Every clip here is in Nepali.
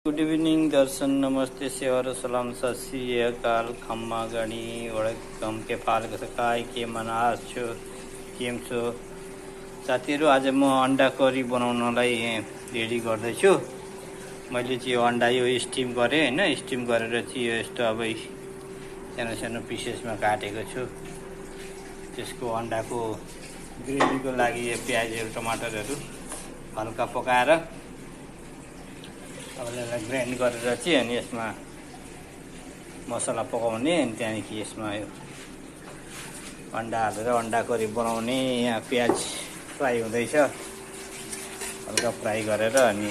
गुड इभिनिङ दर्शन नमस्ते सेवा सलाम सत श्री अकाल खम्मा गणी वडकम के पालक सकाय के मनास छु केम छु साथीहरू आज म अन्डा करी बनाउनलाई रेडी गर्दैछु। मैले चाहिँ यो अन्डा यो स्टिम गरेँ हैन, स्टिम गरेर चाहिँ यो यस्तो अब सानो सानो पिसेसमा काटेको छु। त्यसको अन्डाको ग्रेभीको लागि यो प्याजहरू टमाटरहरू हल्का पकाएर अब यसलाई ग्राइन्ड गरेर चाहिँ अनि यसमा मसला पकाउने अनि त्यहाँदेखि यसमा यो अन्डा हालेर अन्डा करी बनाउने। यहाँ प्याज फ्राई हुँदैछ, हल्का फ्राई गरेर अनि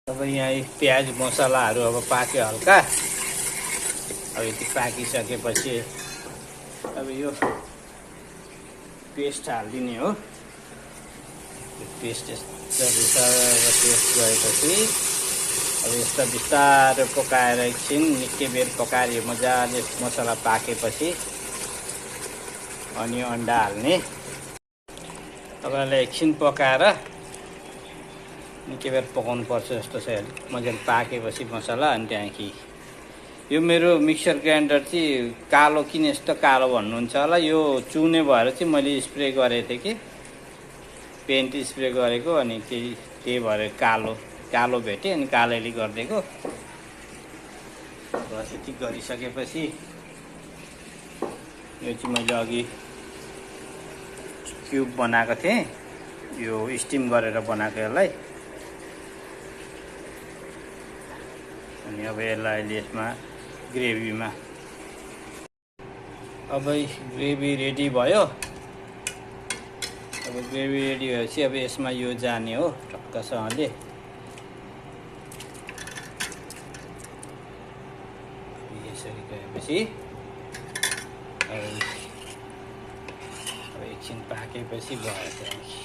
अब यहाँ प्याज मसलाहरू अब पाक्यो हल्का। अब यति पाकिसकेपछि अब यो पेस्ट हालिदिने हो। पेस्ट बिस्तारै पेस्ट गरेपछि अब यस्तो बिस्तारै पकाएर एकछिन निकै बेर पकाएर मजाले मसला पाकेपछि अनि अन्डा हाल्ने। अब यसलाई एकछिन पकाएर निकै बेर पकाउनु पर्छ जस्तो छ। मजाले पाकेपछि मसला अनि त्यहाँदेखि यो मेरो मिक्सर ग्राइन्डर चाहिँ कालो किन यस्तो कालो भन्नुहुन्छ होला, यो चुने भएर चाहिँ मैले स्प्रे गरेको थिएँ कि पेन्ट स्प्रे गरेको अनि त्यही भएर कालो भेटेँ अनि कालोले गरिदिएको। बस यति गरिसकेपछि यो चाहिँ मैले अघि क्युब बनाएको थिएँ, यो स्टिम गरेर बनाएको यसलाई। अनि अब यसलाई अहिले यसमा ग्रेभीमा अब ग्रेभी रेडी भयो। अब ग्रेभी रेडी भएपछि अब यसमा यो जाने हो टक्कसँगले। यसरी गएपछि अब एकछिन पाकेपछि भयो। त्यहाँदेखि